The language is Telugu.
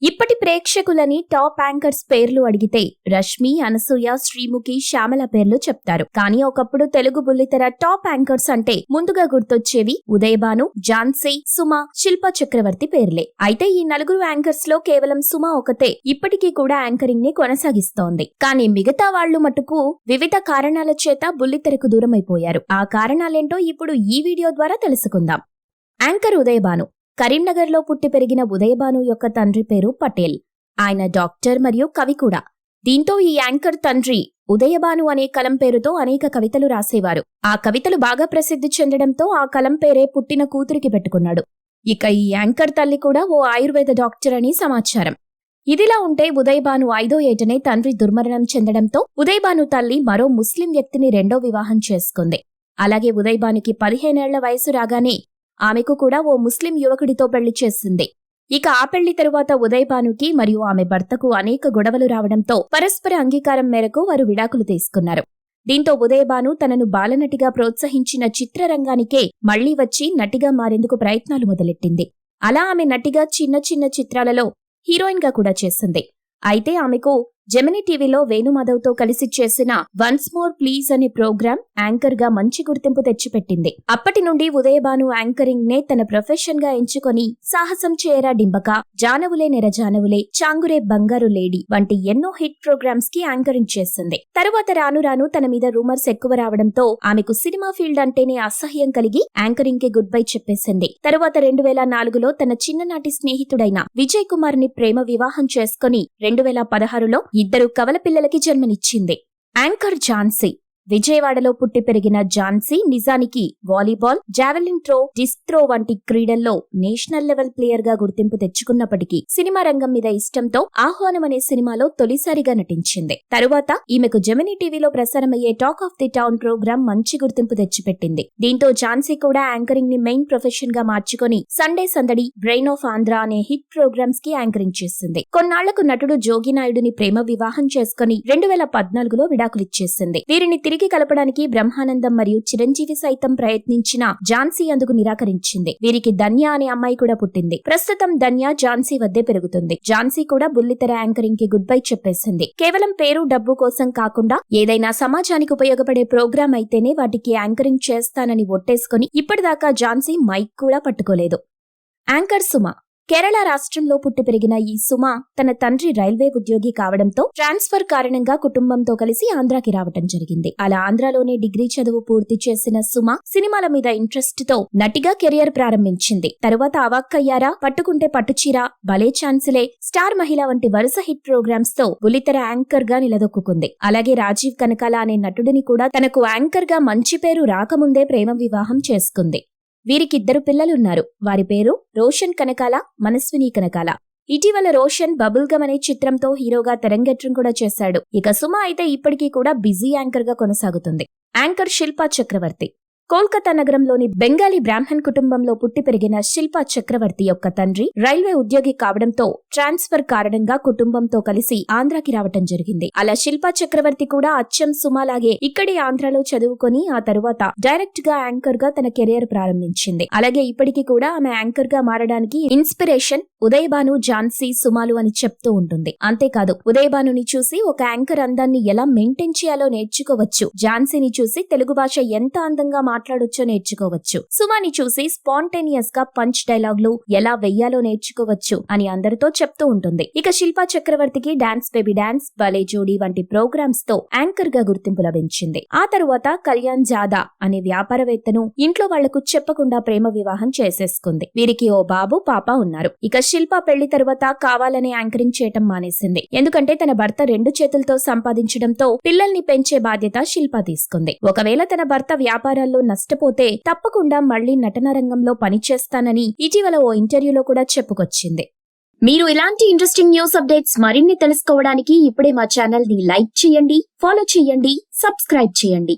ఇప్పటి ప్రేక్షకులని టాప్ యాంకర్స్ పేర్లు అడిగితే రష్మి, అనసూయ, శ్రీముఖి, శ్యామల పేర్లు చెప్తారు. కానీ ఒకప్పుడు తెలుగు బుల్లితెర టాప్ యాంకర్స్ అంటే ముందుగా గుర్తొచ్చేవి ఉదయభాను, ఝాన్సీ, సుమ, శిల్పా చక్రవర్తి పేర్లే. అయితే ఈ నలుగురు యాంకర్స్ లో కేవలం సుమ ఒకతే ఇప్పటికీ కూడా యాంకరింగ్ ని కొనసాగిస్తోంది. కానీ మిగతా వాళ్లు మటుకు వివిధ కారణాల చేత బుల్లితెరకు దూరమైపోయారు. ఆ కారణాలేంటో ఇప్పుడు ఈ వీడియో ద్వారా తెలుసుకుందాం. యాంకర్ ఉదయభాను. కరీంనగర్లో పుట్టి పెరిగిన ఉదయభాను యొక్క తండ్రి పేరు పటేల్. ఆయన డాక్టర్ మరియు కవి కూడా. దీంతో ఈ యాంకర్ తండ్రి ఉదయభాను అనే కలం పేరుతో అనేక కవితలు రాసేవారు. ఆ కవితలు బాగా ప్రసిద్ధి చెందడంతో ఆ కలం పేరే పుట్టిన కూతురికి పెట్టుకున్నాడు. ఇక ఈ యాంకర్ తల్లి కూడా ఓ ఆయుర్వేద డాక్టర్ అని సమాచారం. ఇదిలా ఉంటే ఉదయభాను 5వ ఏటనే తండ్రి దుర్మరణం చెందడంతో ఉదయభాను తల్లి మరో ముస్లిం వ్యక్తిని రెండో వివాహం చేసుకుంది. అలాగే ఉదయభానుకి 15 ఏళ్ల వయసు రాగానే ఆమెకు కూడా ఓ ముస్లిం యువకుడితో పెళ్లి చేసింది. ఇక ఆ పెళ్లి తరువాత ఉదయభానుకి మరియు ఆమె భర్తకు అనేక గొడవలు రావడంతో పరస్పర అంగీకారం మేరకు వారు విడాకులు తీసుకున్నారు. దీంతో ఉదయభాను తనను బాలనటిగా ప్రోత్సహించిన చిత్రరంగానికే మళ్లీ వచ్చి నటిగా మారేందుకు ప్రయత్నాలు మొదలెట్టింది. అలా ఆమె నటిగా చిన్న చిన్న చిత్రాలలో హీరోయిన్ గా కూడా చేసింది. అయితే ఆమెకు జెమినీ టీవీలో వేణుమాధవ్తో కలిసి చేసిన వన్స్ మోర్ ప్లీజ్ అనే ప్రోగ్రాం యాంకర్ గా మంచి గుర్తింపు తెచ్చిపెట్టింది. అప్పటి నుండి ఉదయభాను యాంకరింగ్ నే తన ప్రొఫెషన్ గా ఎంచుకొని సాహసం చేయరా డింబక, జానవులే నెరజానవులే, చాంగురే బంగారు లేడీ వంటి ఎన్నో హిట్ ప్రోగ్రామ్స్ కి యాంకరింగ్ చేసింది. తరువాత రాను రాను తన మీద రూమర్స్ ఎక్కువ రావడంతో ఆమెకు సినిమా ఫీల్డ్ అంటేనే అసహ్యం కలిగి యాంకరింగ్ కి గుడ్ బై చెప్పేసింది. తరువాత 2004లో తన చిన్ననాటి స్నేహితుడైన విజయ్ కుమార్ ని ప్రేమ వివాహం చేసుకుని 2016లో ఇద్దరు కవల పిల్లలకి జన్మనిచ్చింది. యాంకర్ ఝాన్సీ. విజయవాడలో పుట్టి పెరిగిన ఝాన్సీ నిజానికి volleyball, javelin throw, disc throw వంటి క్రీడల్లో నేషనల్ లెవెల్ ప్లేయర్ గా గుర్తింపు తెచ్చుకున్నప్పటికీ సినిమా రంగం మీద ఇష్టంతో ఆహ్వానం అనే సినిమాలో తొలిసారిగా నటించింది. తరువాత ఈమెకు జెమినీ టీవీలో ప్రసారమయ్యే talk of the town programme మంచి గుర్తింపు తెచ్చిపెట్టింది. దీంతో ఝాన్సీ కూడా యాంకరింగ్ ని మెయిన్ ప్రొఫెషన్ గా మార్చుకొని సండే సందడి, బ్రెయిన్ ఆఫ్ ఆంధ్ర అనే హిట్ ప్రోగ్రామ్స్ కి యాంకరింగ్ చేసింది. కొన్నాళ్లకు నటుడు జోగినాయుడుని ప్రేమ వివాహం చేసుకుని 2014లో విడాకులిచ్చేసింది. వీరిని తిరిగి కలపడానికి బ్రహ్మానందం మరియు చిరంజీవి సైతం ప్రయత్నించిన ఝాన్సీ అందుకు నిరాకరించింది. వీరికి ధన్య అనే అమ్మాయి కూడా పుట్టింది. ప్రస్తుతం ధన్య ఝాన్సీ వద్దే పెరుగుతుంది. ఝాన్సీ కూడా బుల్లితెర యాంకరింగ్ కి గుడ్ బై చెప్పేసింది. కేవలం పేరు, డబ్బు కోసం కాకుండా ఏదైనా సమాజానికి ఉపయోగపడే ప్రోగ్రాం అయితేనే వాటికి యాంకరింగ్ చేస్తానని ఒట్టేసుకుని ఇప్పటిదాకా ఝాన్సీ మైక్ కూడా పట్టుకోలేదు. యాంకర్ సుమ. కేరళ రాష్ట్రంలో పుట్టి పెరిగిన ఈ సుమ తన తండ్రి రైల్వే ఉద్యోగి కావడంతో ట్రాన్స్ఫర్ కారణంగా కుటుంబంతో కలిసి ఆంధ్రాకి రావటం జరిగింది. అలా ఆంధ్రాలోనే డిగ్రీ చదువు పూర్తి చేసిన సుమ సినిమాల మీద ఇంట్రెస్ట్ తో నటిగా కెరియర్ ప్రారంభించింది. తరువాత అవాక్కయ్యారా, పట్టుకుంటే పట్టుచీర, భలే ఛాన్సులే, స్టార్ మహిళ వంటి వరుస హిట్ ప్రోగ్రామ్స్ తో బుల్లితెర యాంకర్ గా నిలదొక్కుంది. అలాగే రాజీవ్ కనకాల అనే నటుడిని కూడా తనకు యాంకర్ గా మంచి పేరు రాకముందే ప్రేమ వివాహం చేసుకుంది. వీరికిద్దరు పిల్లలున్నారు. వారి పేరు రోషన్ కనకాల, మనస్విని కనకాల. ఇటీవల రోషన్ బబుల్ గమ్ అనే చిత్రంతో హీరోగా తెరంగేట్రం కూడా చేశాడు. ఇక సుమ అయితే ఇప్పటికీ కూడా బిజీ యాంకర్ గా కొనసాగుతుంది. యాంకర్ శిల్పా చక్రవర్తి. కోల్కతా నగరంలోని బెంగాలీ బ్రాహ్మణ్ కుటుంబంలో పుట్టి పెరిగిన శిల్పా చక్రవర్తి యొక్క తండ్రి రైల్వే ఉద్యోగి కావడంతో ట్రాన్స్ఫర్ కారణంగా కుటుంబంతో కలిసి ఆంధ్రాకి రావటం జరిగింది. అలా శిల్పా చక్రవర్తి కూడా అచ్చం సుమలాగే ఇక్కడి ఆంధ్రాలో చదువుకొని ఆ తరువాత డైరెక్ట్ గా యాంకర్ గా తన కెరియర్ ప్రారంభించింది. అలాగే ఇప్పటికీ కూడా ఆమె యాంకర్ గా మారడానికి ఇన్స్పిరేషన్ ఉదయభాను, ఝాన్సీ, సుమాలు అని చెప్తూ ఉంటుంది. అంతేకాదు ఉదయభానుని చూసి ఒక యాంకర్ అందాన్ని ఎలా మెయింటైన్ చేయాలో నేర్చుకోవచ్చు. ఝాన్సీని చూసి తెలుగు భాష ఎంత అందంగా మాట్లాడొచ్చో నేర్చుకోవచ్చు. సుమాని చూసి స్పాంటేనియస్ గా పంచ్ డైలాగులు ఎలా వెయ్యాలో నేర్చుకోవచ్చు అని అందరితో చెప్తూ ఉంటుంది. ఇక శిల్పా చక్రవర్తికి డాన్స్ బేబీ డాన్స్, భలే జోడీ వంటి ప్రోగ్రామ్స్ తో యాంకర్ గా గుర్తింపు లభించింది. ఆ తరువాత కళ్యాణ్ జాదా అనే వ్యాపారవేత్తను ఇంట్లో వాళ్లకు చెప్పకుండా ప్రేమ వివాహం చేసేసుకుంది. వీరికి ఓ బాబు, పాప ఉన్నారు. ఇక శిల్ప పెళ్లి తరువాత కావాలనే యాంకరింగ్ చేయటం మానేసింది. ఎందుకంటే తన భర్త 2 చేతులతో సంపాదించడంతో పిల్లల్ని పెంచే బాధ్యత శిల్ప తీసుకుంది. ఒకవేళ తన భర్త వ్యాపారాల్లో నష్టపోతే తప్పకుండా మళ్లీ నటన రంగంలో పనిచేస్తానని ఇటీవల ఓ ఇంటర్వ్యూలో కూడా చెప్పుకొచ్చింది. మీరు ఇలాంటి ఇంట్రెస్టింగ్ న్యూస్ అప్డేట్స్ మరిన్ని తెలుసుకోవడానికి ఇప్పుడే మా ఛానల్ ని లైక్ చేయండి, ఫాలో చేయండి, సబ్స్క్రైబ్ చేయండి.